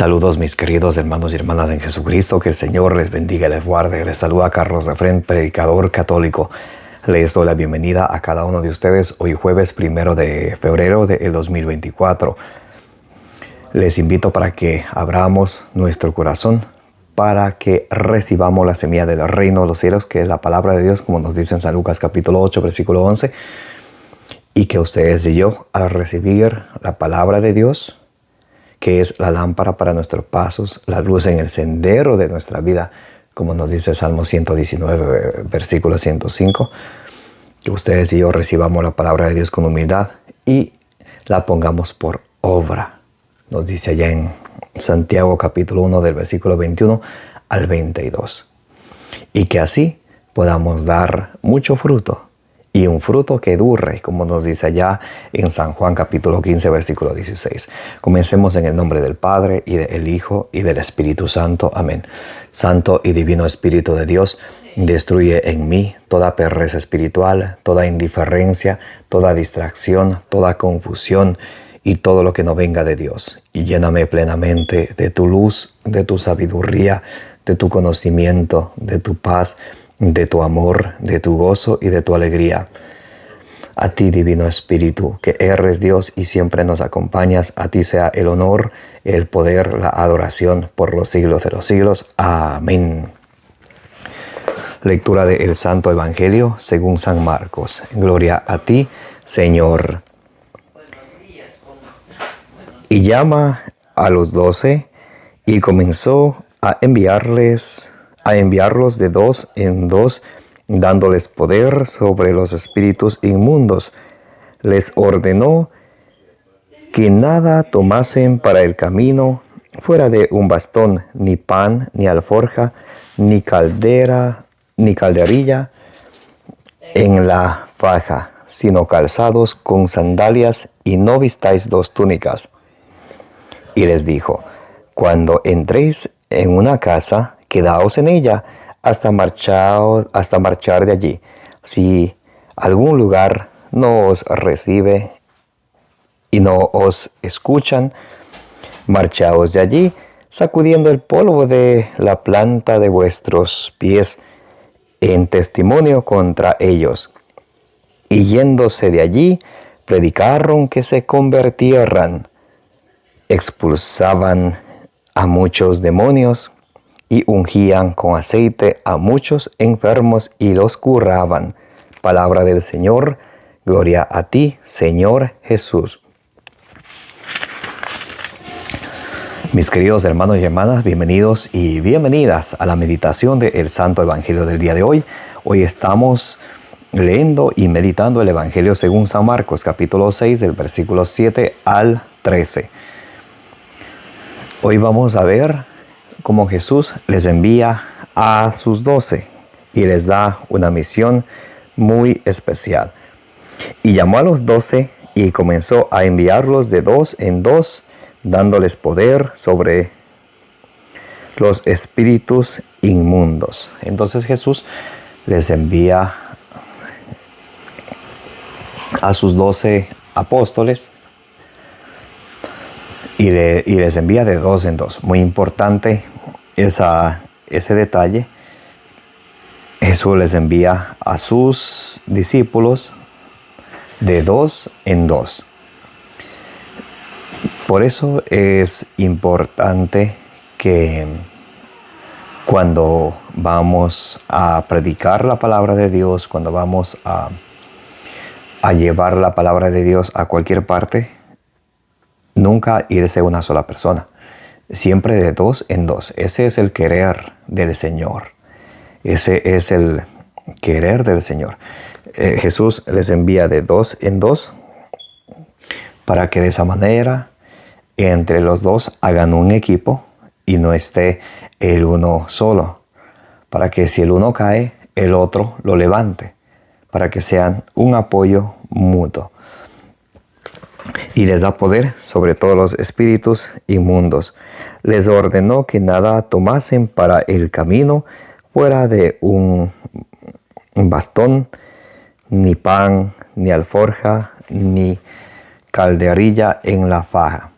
Saludos mis queridos hermanos y hermanas en Jesucristo, que el Señor les bendiga y les guarde. Les saluda Carlos Efrén, predicador católico. Les doy la bienvenida a cada uno de ustedes hoy jueves 1 de febrero del 2024. Les invito para que abramos nuestro corazón, para que recibamos la semilla del reino de los cielos, que es la palabra de Dios, como nos dice en San Lucas capítulo 8, versículo 11. Y que ustedes y yo, al recibir la palabra de Dios, que es la lámpara para nuestros pasos, la luz en el sendero de nuestra vida, como nos dice Salmo 119, versículo 105, que ustedes y yo recibamos la palabra de Dios con humildad y la pongamos por obra. Nos dice allá en Santiago capítulo 1 del versículo 21 al 22. Y que así podamos dar mucho fruto, y un fruto que dure, como nos dice allá en San Juan capítulo 15, versículo 16. Comencemos en el nombre del Padre, y del Hijo, y del Espíritu Santo. Amén. Santo y divino Espíritu de Dios, destruye en mí toda pereza espiritual, toda indiferencia, toda distracción, toda confusión, y todo lo que no venga de Dios. Y lléname plenamente de tu luz, de tu sabiduría, de tu conocimiento, de tu paz, de tu amor, de tu gozo y de tu alegría. A ti, Divino Espíritu, que eres Dios y siempre nos acompañas, a ti sea el honor, el poder, la adoración por los siglos de los siglos. Amén. Lectura del Santo Evangelio según San Marcos. Gloria a ti, Señor. Y llama a los 12 y comenzó a enviarlos de dos en dos, dándoles poder sobre los espíritus inmundos. Les ordenó que nada tomasen para el camino, fuera de un bastón, ni pan, ni alforja, ni calderilla en la faja, sino calzados con sandalias, y no vistáis 2 túnicas. Y les dijo: cuando entréis en una casa, quedaos en ella hasta marchar de allí. Si algún lugar no os recibe y no os escuchan, marchaos de allí, sacudiendo el polvo de la planta de vuestros pies en testimonio contra ellos. Y yéndose de allí, predicaron que se convirtieran, expulsaban a muchos demonios y ungían con aceite a muchos enfermos y los curaban. Palabra del Señor. Gloria a ti, Señor Jesús. Mis queridos hermanos y hermanas, bienvenidos y bienvenidas a la meditación del Santo Evangelio del día de hoy. Hoy estamos leyendo y meditando el Evangelio según San Marcos, capítulo 6, del versículo 7 al 13. Hoy vamos a ver cómo Jesús les envía a sus 12 y les da una misión muy especial. Y llamó a los 12 y comenzó a enviarlos de 2 en 2, dándoles poder sobre los espíritus inmundos. Entonces Jesús les envía a sus 12 apóstoles y les envía de 2 en 2. Muy importante ese detalle. Jesús les envía a sus discípulos de 2 en 2. Por eso es importante que cuando vamos a predicar la palabra de Dios, cuando vamos a llevar la palabra de Dios a cualquier parte, nunca irse una sola persona. Siempre de 2 en 2. Ese es el querer del Señor. Ese es el querer del Señor. Jesús les envía de 2 en 2 para que de esa manera entre los 2 hagan un equipo y no esté el uno solo. Para que si el uno cae, el otro lo levante. Para que sean un apoyo mutuo. Y les da poder sobre todos los espíritus inmundos. Les ordenó que nada tomasen para el camino, fuera de un bastón, ni pan, ni alforja, ni calderilla en la faja.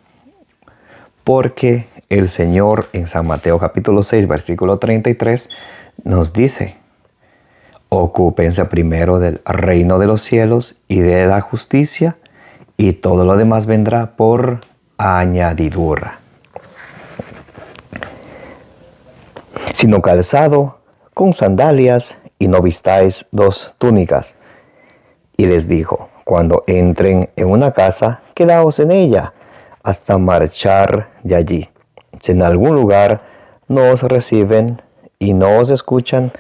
Porque el Señor en San Mateo capítulo 6, versículo 33, nos dice: ocúpense primero del reino de los cielos y de la justicia, y todo lo demás vendrá por añadidura. Sino calzado con sandalias, y no vistáis dos túnicas. Y les dijo: cuando entren en una casa, quedaos en ella hasta marchar de allí. Si en algún lugar no os reciben y no os escuchan,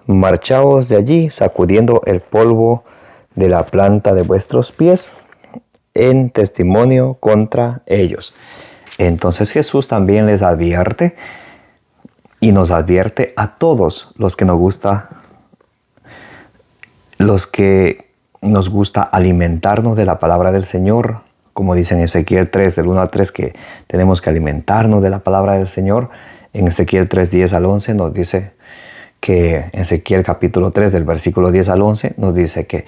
marchaos de allí, sacudiendo el polvo de la planta de vuestros pies en testimonio contra ellos. Entonces Jesús también les advierte, y nos advierte a todos los que nos gusta alimentarnos de la palabra del Señor, como dice en Ezequiel 3, del 1 al 3, que tenemos que alimentarnos de la palabra del Señor. En Ezequiel 3, 10 al 11 nos dice que, en Ezequiel capítulo 3, del versículo 10 al 11, nos dice que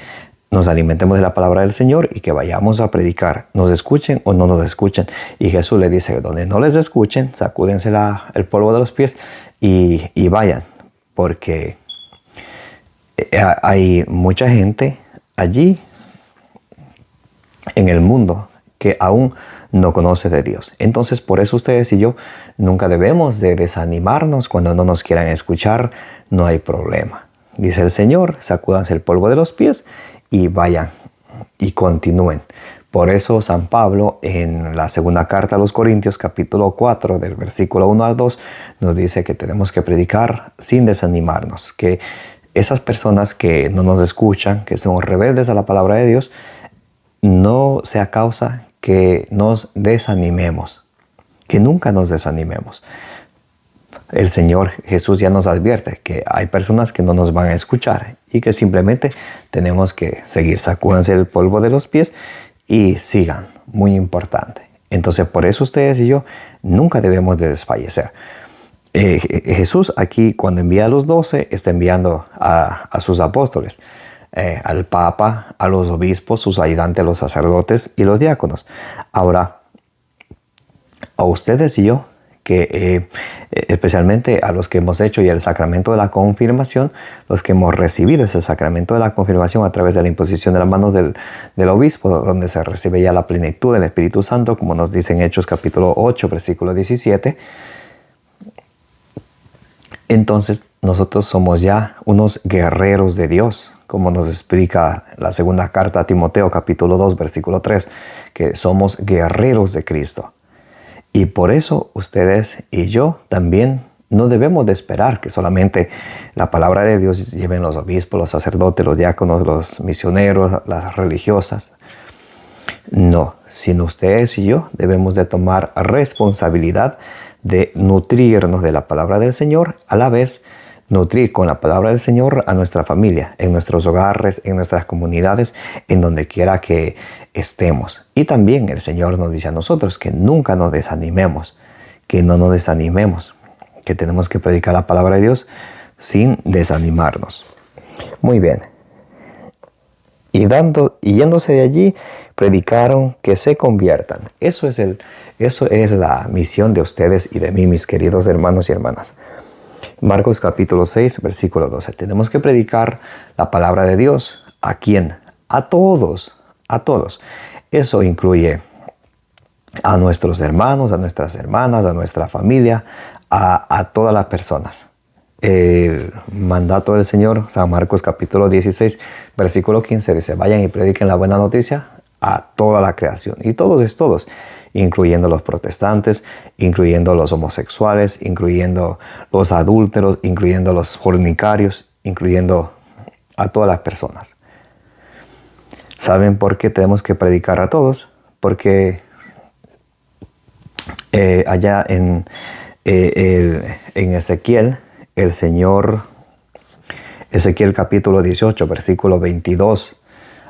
nos alimentemos de la palabra del Señor y que vayamos a predicar, nos escuchen o no nos escuchen. Y Jesús le dice: donde no les escuchen, sacúdense el polvo de los pies y vayan, porque hay mucha gente allí en el mundo que aún no conoce de Dios. Entonces, por eso ustedes y yo nunca debemos de desanimarnos cuando no nos quieran escuchar. No hay problema. Dice el Señor: sacúdanse el polvo de los pies y vayan y continúen. Por eso San Pablo, en la segunda carta a los Corintios, capítulo 4, del versículo 1 al 2, nos dice que tenemos que predicar sin desanimarnos, que esas personas que no nos escuchan, que son rebeldes a la palabra de Dios, no sea causa que nos desanimemos, que nunca nos desanimemos. El Señor Jesús ya nos advierte que hay personas que no nos van a escuchar y que simplemente tenemos que seguir. Sacúdense el polvo de los pies y sigan. Muy importante. Entonces, por eso ustedes y yo nunca debemos de desfallecer. Jesús aquí, cuando envía a los 12, está enviando a sus apóstoles, al Papa, a los obispos, sus ayudantes, a los sacerdotes y los diáconos. Ahora, a ustedes y yo, que especialmente a los que hemos hecho ya el sacramento de la confirmación, los que hemos recibido ese sacramento de la confirmación a través de la imposición de las manos del obispo, donde se recibe ya la plenitud del Espíritu Santo, como nos dice en Hechos capítulo 8, versículo 17. Entonces nosotros somos ya unos guerreros de Dios, como nos explica la segunda carta a Timoteo capítulo 2, versículo 3, que somos guerreros de Cristo. Y por eso ustedes y yo también no debemos de esperar que solamente la palabra de Dios lleven los obispos, los sacerdotes, los diáconos, los misioneros, las religiosas. No, sino ustedes y yo debemos de tomar responsabilidad de nutrirnos de la palabra del Señor, a la vez nutrir con la palabra del Señor a nuestra familia, en nuestros hogares, en nuestras comunidades, en donde quiera que estemos. Y también el Señor nos dice a nosotros que nunca nos desanimemos, que no nos desanimemos, que tenemos que predicar la palabra de Dios sin desanimarnos. Muy bien. Y yéndose de allí, predicaron que se conviertan. Eso es la misión de ustedes y de mí, mis queridos hermanos y hermanas. Marcos capítulo 6, versículo 12. Tenemos que predicar la palabra de Dios. ¿A quién? A todos, a todos. Eso incluye a nuestros hermanos, a nuestras hermanas, a nuestra familia, a todas las personas. El mandato del Señor, San Marcos capítulo 16, versículo 15, dice: vayan y prediquen la buena noticia a toda la creación. Y todos es todos, incluyendo los protestantes, incluyendo los homosexuales, incluyendo los adúlteros, incluyendo los fornicarios, incluyendo a todas las personas. ¿Saben por qué tenemos que predicar a todos? Porque allá en Ezequiel, el Señor, Ezequiel capítulo 18, versículo 22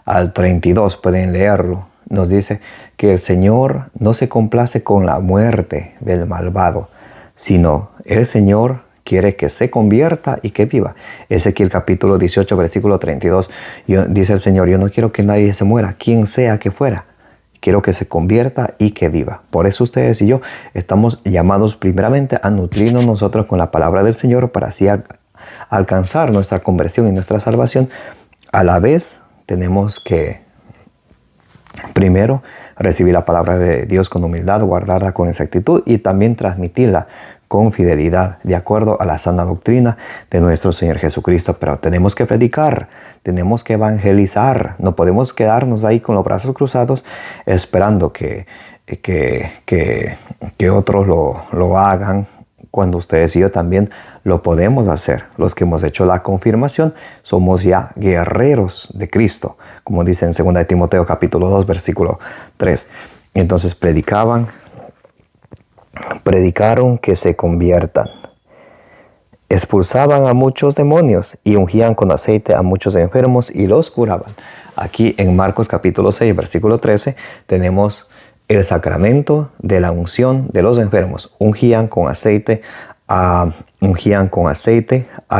al 32, pueden leerlo, nos dice que el Señor no se complace con la muerte del malvado, sino el Señor quiere que se convierta y que viva. Ezequiel capítulo 18, versículo 32, dice el Señor: yo no quiero que nadie se muera, quien sea que fuera. Quiero que se convierta y que viva. Por eso ustedes y yo estamos llamados primeramente a nutrirnos nosotros con la palabra del Señor para así alcanzar nuestra conversión y nuestra salvación. A la vez tenemos que primero recibir la palabra de Dios con humildad, guardarla con exactitud y también transmitirla con fidelidad, de acuerdo a la sana doctrina de nuestro Señor Jesucristo. Pero tenemos que predicar, tenemos que evangelizar. No podemos quedarnos ahí con los brazos cruzados esperando que otros lo hagan, cuando ustedes y yo también lo podemos hacer. Los que hemos hecho la confirmación somos ya guerreros de Cristo, como dice en 2 de Timoteo capítulo 2 versículo 3. Entonces predicaron que se conviertan, expulsaban a muchos demonios y ungían con aceite a muchos enfermos y los curaban. Aquí en Marcos capítulo 6 versículo 13 tenemos el sacramento de la unción de los enfermos. Ungían con aceite a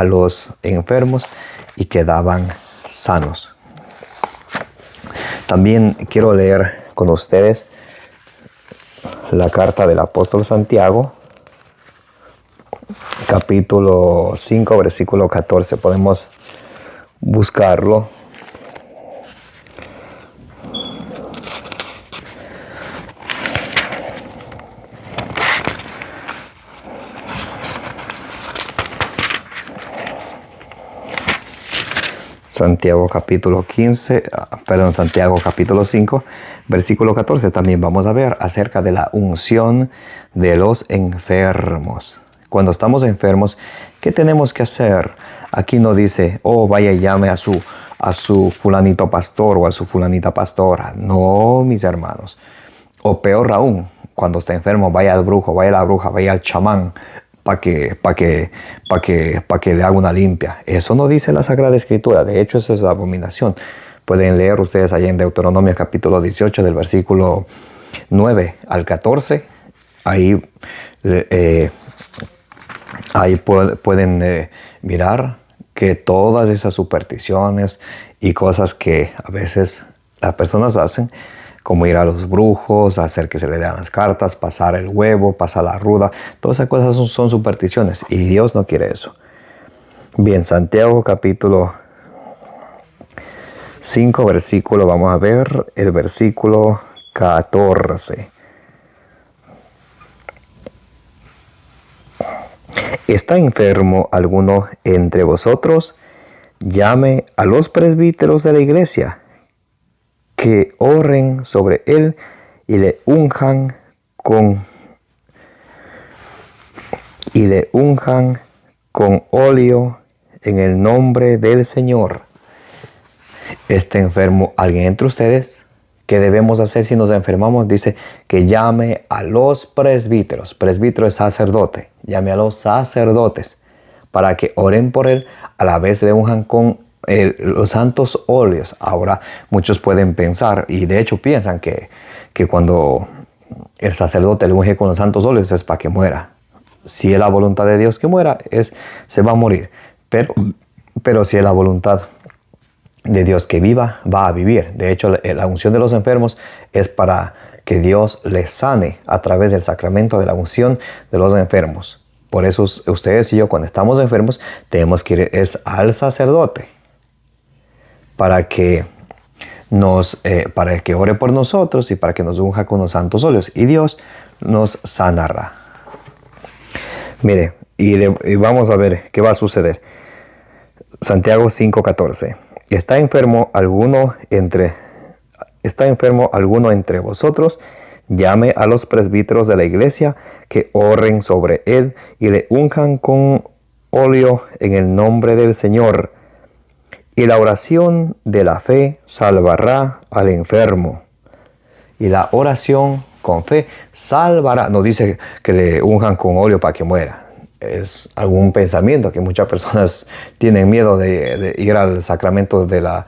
los enfermos y quedaban sanos. También quiero leer con ustedes la carta del apóstol Santiago, capítulo 5, versículo 14. Podemos buscarlo. Santiago capítulo 5, versículo 14. También vamos a ver acerca de la unción de los enfermos. Cuando estamos enfermos, ¿qué tenemos que hacer? Aquí no dice, vaya y llame a su fulanito pastor o a su fulanita pastora. No, mis hermanos. O peor aún, cuando está enfermo, vaya al brujo, vaya a la bruja, vaya al chamán, para que le haga una limpia. Eso no dice la Sagrada Escritura. De hecho, eso es abominación. Pueden leer ustedes allá en Deuteronomio capítulo 18 del versículo 9 al 14. Ahí pueden mirar que todas esas supersticiones y cosas que a veces las personas hacen, como ir a los brujos, hacer que se le lean las cartas, pasar el huevo, pasar la ruda. Todas esas cosas son supersticiones y Dios no quiere eso. Bien, Santiago capítulo 5, versículo, vamos a ver el versículo 14. ¿Está enfermo alguno entre vosotros? Llame a los presbíteros de la iglesia, que oren sobre él y le unjan con óleo en el nombre del Señor. ¿Está enfermo alguien entre ustedes? ¿Qué debemos hacer si nos enfermamos? Dice que llame a los presbíteros. Presbítero es sacerdote. Llame a los sacerdotes para que oren por él, a la vez le unjan con los santos óleos. Ahora muchos pueden pensar, y de hecho piensan que cuando el sacerdote le unge con los santos óleos es para que muera. Si es la voluntad de Dios que muera, se va a morir. Pero si es la voluntad de Dios que viva, va a vivir. De hecho, la unción de los enfermos es para que Dios les sane a través del sacramento de la unción de los enfermos. Por eso ustedes y yo, cuando estamos enfermos, tenemos que ir al sacerdote para que ore por nosotros y para que nos unja con los santos óleos, y Dios nos sanará. Mire, y vamos a ver qué va a suceder. Santiago 5:14. ¿Está enfermo alguno entre vosotros? Llame a los presbíteros de la iglesia, que oren sobre él y le unjan con óleo en el nombre del Señor. Y la oración de la fe salvará al enfermo. Y la oración con fe salvará. No dice que le unjan con óleo para que muera. Es algún pensamiento que muchas personas tienen miedo de ir al sacramento de la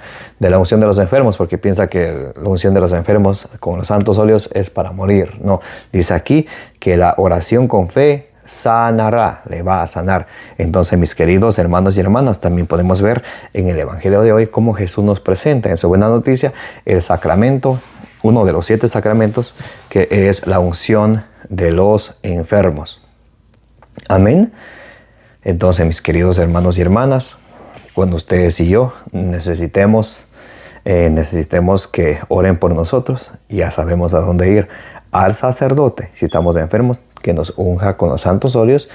unción de los enfermos, porque piensa que la unción de los enfermos con los santos óleos es para morir. No, dice aquí que la oración con fe sanará, le va a sanar. Entonces, mis queridos hermanos y hermanas, también podemos ver en el Evangelio de hoy cómo Jesús nos presenta en su buena noticia el sacramento uno de los 7 sacramentos, que es la unción de los enfermos. Amén. Entonces, mis queridos hermanos y hermanas, cuando ustedes y yo necesitemos que oren por nosotros, ya sabemos a dónde ir. Al sacerdote, si estamos enfermos, que nos unja con los santos óleos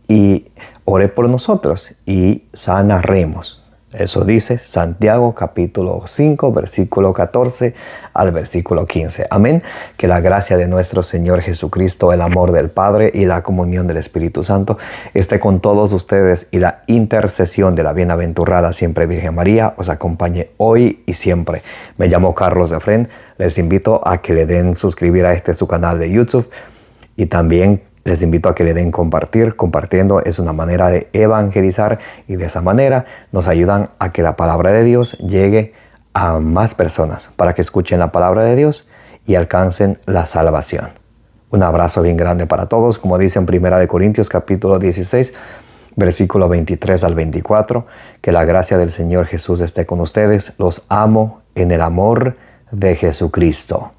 y ore por nosotros y sanaremos. Eso dice Santiago capítulo 5, versículo 14 al versículo 15. Amén. Que la gracia de nuestro Señor Jesucristo, el amor del Padre y la comunión del Espíritu Santo esté con todos ustedes, y la intercesión de la bienaventurada siempre Virgen María os acompañe hoy y siempre. Me llamo Carlos Efrén. Les invito a que le den suscribir a su canal de YouTube, y también les invito a que le den compartir. Compartiendo es una manera de evangelizar, y de esa manera nos ayudan a que la palabra de Dios llegue a más personas, para que escuchen la palabra de Dios y alcancen la salvación. Un abrazo bien grande para todos. Como dice en 1 Corintios capítulo 16, versículo 23 al 24, que la gracia del Señor Jesús esté con ustedes. Los amo en el amor de Jesucristo.